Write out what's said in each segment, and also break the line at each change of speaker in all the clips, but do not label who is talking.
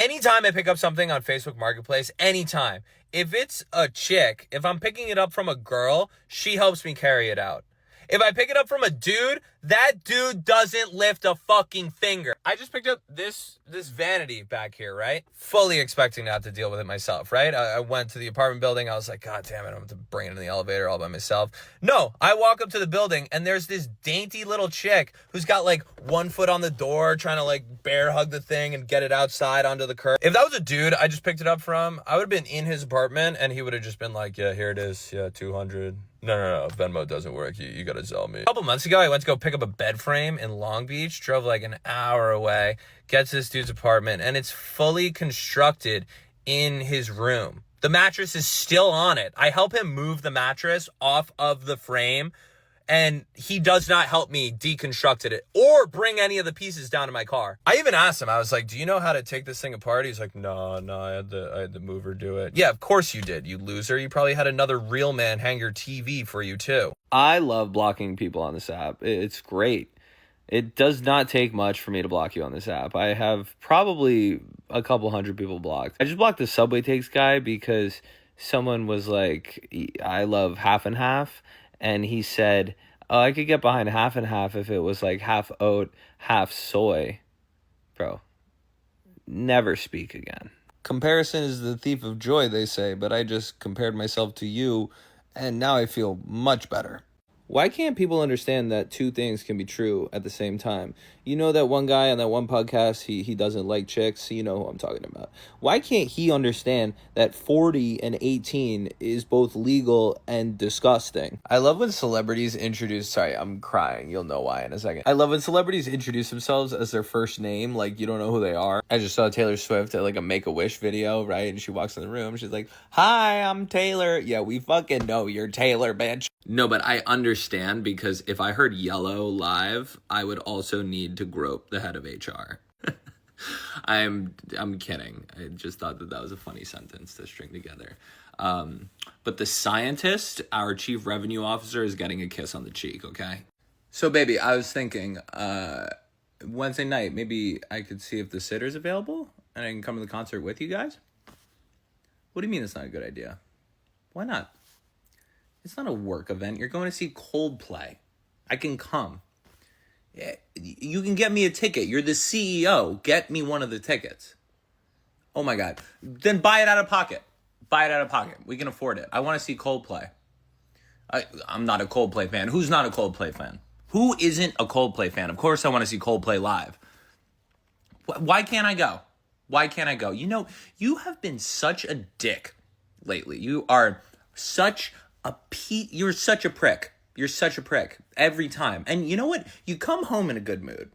Anytime I pick up something on Facebook Marketplace, anytime, if it's a chick, if I'm picking it up from a girl, she helps me carry it out. If I pick it up from a dude, that dude doesn't lift a fucking finger. I just picked up this vanity back here, right? Fully expecting not to deal with it myself, right? I went to the apartment building. I was like, God damn it, I'm going to bring it in the elevator all by myself. No, I walk up to the building and there's this dainty little chick who's got like 1 foot on the door trying to like bear hug the thing and get it outside onto the curb. If that was a dude I just picked it up from, I would have been in his apartment and he would have just been like, yeah, here it is. Yeah, 200. No, Venmo doesn't work. You gotta sell me. A couple months ago, I went to go pick up a bed frame in Long Beach, drove like an hour away, get to this dude's apartment, and it's fully constructed in his room. The mattress is still on it. I help him move the mattress off of the frame, and he does not help me deconstruct it or bring any of the pieces down to my car. I even asked him, I was like, do you know how to take this thing apart? He's like, no, I had the mover do it. Yeah, of course you did, you loser. You probably had another real man hang your TV for you too.
I love blocking people on this app. It's great. It does not take much for me to block you on this app. I have probably a couple hundred people blocked. I just blocked the Subway Takes guy because someone was like, I love half and half. And he said, oh, I could get behind half and half if it was like half oat, half soy. Bro, never speak again. Comparison is the thief of joy, they say, but I just compared myself to you, and now I feel much better. Why can't people understand that two things can be true at the same time? You know that one guy on that one podcast, he doesn't like chicks. You know who I'm talking about. Why can't he understand that 40 and 18 is both legal and disgusting? I love when celebrities sorry, I'm crying. You'll know why in a second. I love when celebrities introduce themselves as their first name, like you don't know who they are. I just saw Taylor Swift at like a Make-A-Wish video, right? And she walks in the room. She's like, hi, I'm Taylor. Yeah, we fucking know you're Taylor, bitch. No, but I understand because if I heard yellow live, I would also need to grope the head of HR. I'm kidding. I just thought that was a funny sentence to string together. But the scientist, our chief revenue officer, is getting a kiss on the cheek, okay? So, baby, I was thinking Wednesday night, maybe I could see if the Sitter's available and I can come to the concert with you guys. What do you mean it's not a good idea? Why not? It's not a work event. You're going to see Coldplay. I can come. Yeah, you can get me a ticket. You're the CEO. Get me one of the tickets. Oh, my God. Then buy it out of pocket. Buy it out of pocket. We can afford it. I want to see Coldplay. I'm not a Coldplay fan. Who's not a Coldplay fan? Who isn't a Coldplay fan? Of course I want to see Coldplay live. Why can't I go? Why can't I go? You know, you have been such a dick lately. You are such you're such a prick. You're such a prick every time. And you know what? You come home in a good mood.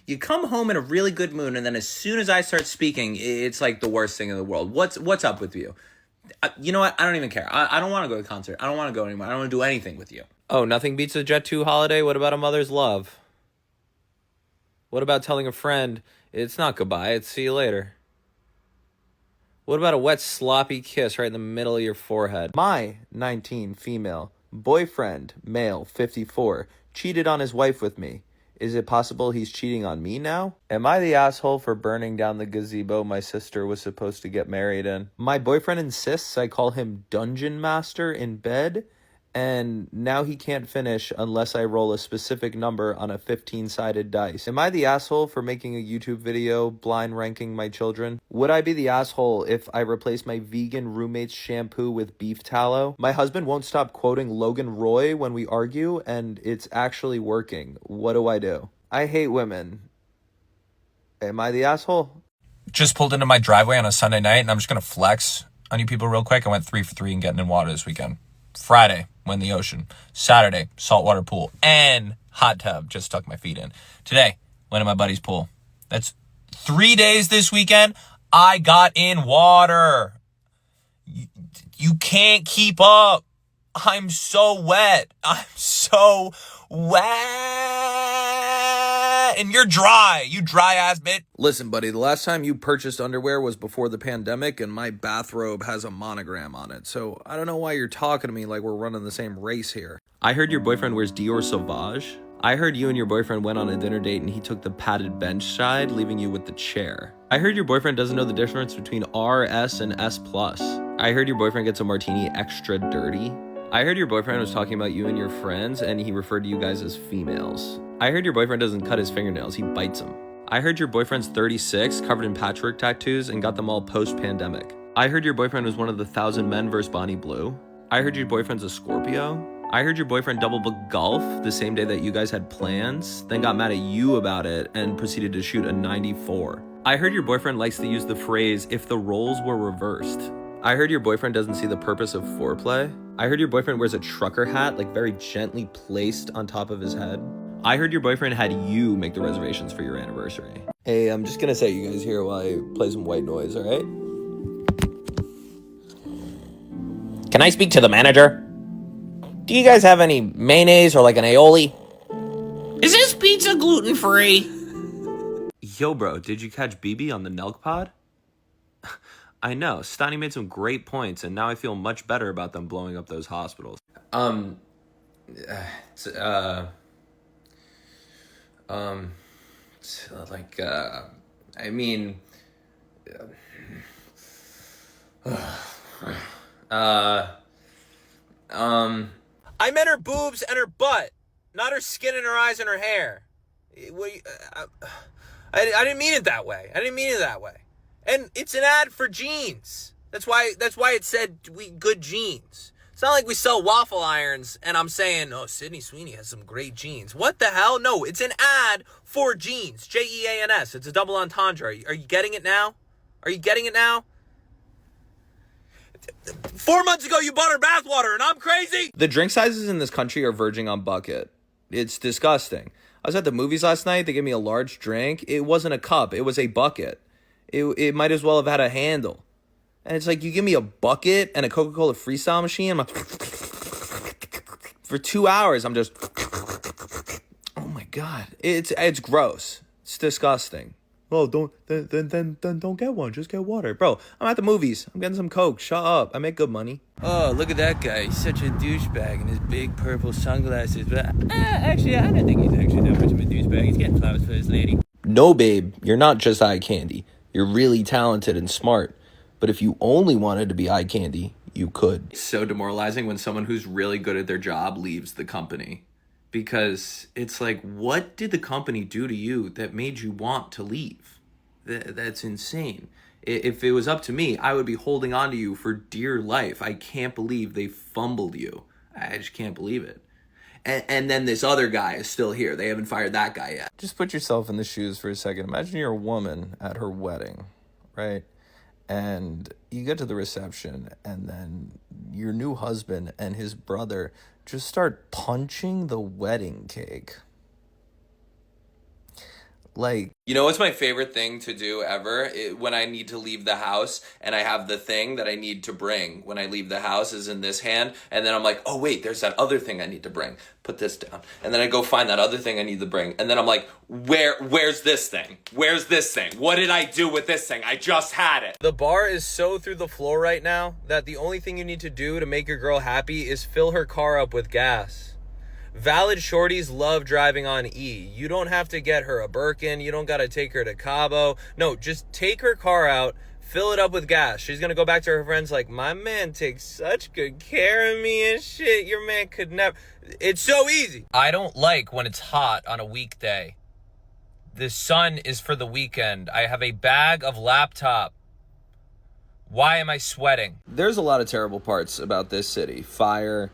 You come home in a really good mood, and then as soon as I start speaking, it's like the worst thing in the world. What's up with you? You know what? I don't even care. I don't want to go to the concert. I don't want to go anymore. I don't want to do anything with you. Oh, nothing beats a Jet 2 holiday? What about a mother's love? What about telling a friend, it's not goodbye, it's see you later? What about a wet, sloppy kiss right in the middle of your forehead? My 19 female boyfriend, male, 54, cheated on his wife with me. Is it possible he's cheating on me now? Am I the asshole for burning down the gazebo my sister was supposed to get married in? My boyfriend insists I call him Dungeon Master in bed, and now he can't finish unless I roll a specific number on a 15-sided dice. Am I the asshole for making a YouTube video blind ranking my children? Would I be the asshole if I replace my vegan roommate's shampoo with beef tallow? My husband won't stop quoting Logan Roy when we argue, and it's actually working. What do I do? I hate women. Am I the asshole?
Just pulled into my driveway on a Sunday night, and I'm just going to flex on you people real quick. I went 3 for 3 in getting in water this weekend. Friday, went in the ocean. Saturday, saltwater pool and hot tub. Just stuck my feet in. Today, went in my buddy's pool. That's 3 days this weekend. I got in water. You can't keep up. I'm so wet. I'm so wet. And you're dry. You dry ass bitch.
Listen, buddy, the last time you purchased underwear was before the pandemic, and my bathrobe has a monogram on it. So I don't know why you're talking to me like we're running the same race here. I heard your boyfriend wears Dior Sauvage. I heard you and your boyfriend went on a dinner date and he took the padded bench side, leaving you with the chair. I heard your boyfriend doesn't know the difference between R, S, and S+. I heard your boyfriend gets a martini extra dirty. I heard your boyfriend was talking about you and your friends and he referred to you guys as females. I heard your boyfriend doesn't cut his fingernails, he bites them. I heard your boyfriend's 36, covered in patchwork tattoos, and got them all post-pandemic. I heard your boyfriend was one of the 1,000 Men vs. Bonnie Blue. I heard your boyfriend's a Scorpio. I heard your boyfriend double booked golf the same day that you guys had plans, then got mad at you about it and proceeded to shoot a 94. I heard your boyfriend likes to use the phrase, if the roles were reversed. I heard your boyfriend doesn't see the purpose of foreplay. I heard your boyfriend wears a trucker hat, like very gently placed on top of his head. I heard your boyfriend had you make the reservations for your anniversary. Hey, I'm just gonna set you guys here while I play some white noise, all right?
Can I speak to the manager? Do you guys have any mayonnaise or like an aioli? Is this pizza gluten-free?
Yo, bro, did you catch BB on the Nelk Pod? I know, Stoney made some great points, and now I feel much better about them blowing up those hospitals. I mean,
I meant her boobs and her butt, not her skin and her eyes and her hair. I didn't mean it that way. And it's an ad for jeans. That's why it said good jeans. It's not like we sell waffle irons and I'm saying, oh, Sydney Sweeney has some great jeans. What the hell? No, it's an ad for jeans. Jeans. It's a double entendre. Are you getting it now? 4 months ago, you bought her bathwater and I'm crazy?
The drink sizes in this country are verging on bucket. It's disgusting. I was at the movies last night. They gave me a large drink. It wasn't a cup. It was a bucket. It might as well have had a handle. And it's like, you give me a bucket and a Coca-Cola Freestyle machine. I'm like, for 2 hours, I'm just, oh my God. It's gross. It's disgusting. Oh, don't get one. Just get water. Bro, I'm at the movies. I'm getting some Coke. Shut up. I make good money.
Oh, look at that guy. He's such a douchebag in his big purple sunglasses. But actually, I don't think he's actually that much of a douchebag. He's getting flowers for his lady.
No, babe. You're not just eye candy. You're really talented and smart. But if you only wanted to be eye candy, you could. It's so demoralizing when someone who's really good at their job leaves the company. Because it's like, what did the company do to you that made you want to leave? That's insane. If it was up to me, I would be holding on to you for dear life. I can't believe they fumbled you. I just can't believe it. And then this other guy is still here. They haven't fired that guy yet. Just put yourself in the shoes for a second. Imagine you're a woman at her wedding, right? And you get to the reception, and then your new husband and his brother just start punching the wedding cake. Like, you know what's my favorite thing to do ever? When I need to leave the house and I have the thing that I need to bring when I leave the house is in this hand, and then I'm like, oh wait, there's that other thing I need to bring. Put this down. And then I go find that other thing I need to bring, and then I'm like, where's this thing? Where's this thing? What did I do with this thing? I just had it.
The bar is so through the floor right now that the only thing you need to do to make your girl happy is fill her car up with gas. Valid shorties love driving on E. You don't have to get her a Birkin. You don't got to take her to Cabo. No, just take her car out, fill it up with gas. She's going to go back to her friends like, my man takes such good care of me and shit. Your man could never. It's so easy. I don't like when it's hot on a weekday. The sun is for the weekend. I have a bag of laptop. Why am I sweating?
There's a lot of terrible parts about this city. Fire,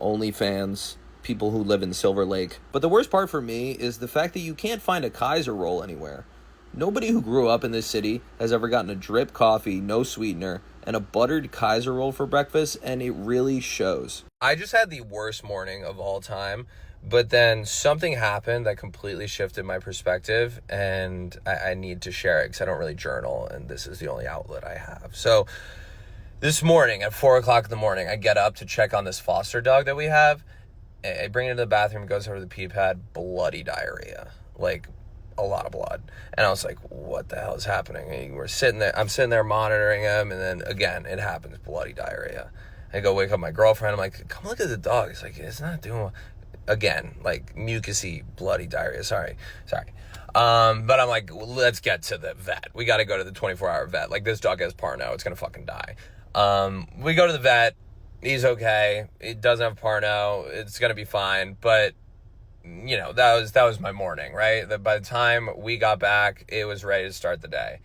OnlyFans, people who live in Silver Lake. But the worst part for me is the fact that you can't find a Kaiser roll anywhere. Nobody who grew up in this city has ever gotten a drip coffee, no sweetener, and a buttered Kaiser roll for breakfast, and it really shows.
I just had the worst morning of all time, but then something happened that completely shifted my perspective, and I need to share it because I don't really journal, and this is the only outlet I have. So this morning at 4 o'clock in the morning, I get up to check on this foster dog that we have. I bring it into the bathroom, it goes over to the pee pad, bloody diarrhea, like a lot of blood. And I was like, what the hell is happening? And I'm sitting there monitoring him, and then again, it happens, bloody diarrhea. I go wake up my girlfriend, I'm like, come look at the dog. It's like, it's not doing well. again, like mucusy, bloody diarrhea. Sorry. But I'm like, let's get to the vet. We got to go to the 24-hour vet. Like, this dog has Parno. It's going to fucking die. We go to the vet. He's okay. He doesn't have Parno. It's going to be fine. But, you know, that was my morning, right? That by the time we got back, it was ready to start the day.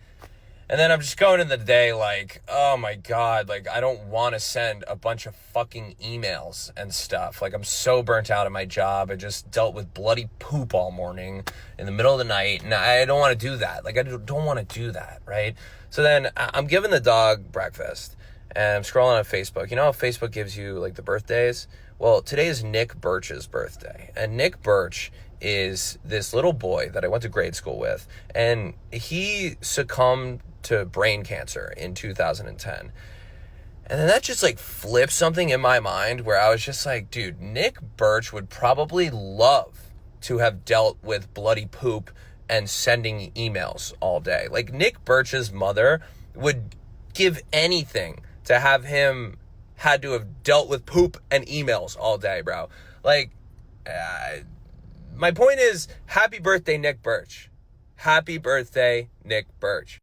And then I'm just going in the day like, oh my God, like, I don't want to send a bunch of fucking emails and stuff. Like, I'm so burnt out at my job. I just dealt with bloody poop all morning in the middle of the night, and I don't want to do that. Like, I don't want to do that, right? So then I'm giving the dog breakfast, and I'm scrolling on Facebook. You know how Facebook gives you, like, the birthdays? Well, today is Nick Birch's birthday, and Nick Birch is this little boy that I went to grade school with, and he succumbed to brain cancer in 2010. And then that just like flipped something in my mind where I was just like, dude, Nick Birch would probably love to have dealt with bloody poop and sending emails all day. Like, Nick Birch's mother would give anything to have him had to have dealt with poop and emails all day, bro. Like, my point is, happy birthday, Nick Birch. Happy birthday, Nick Birch.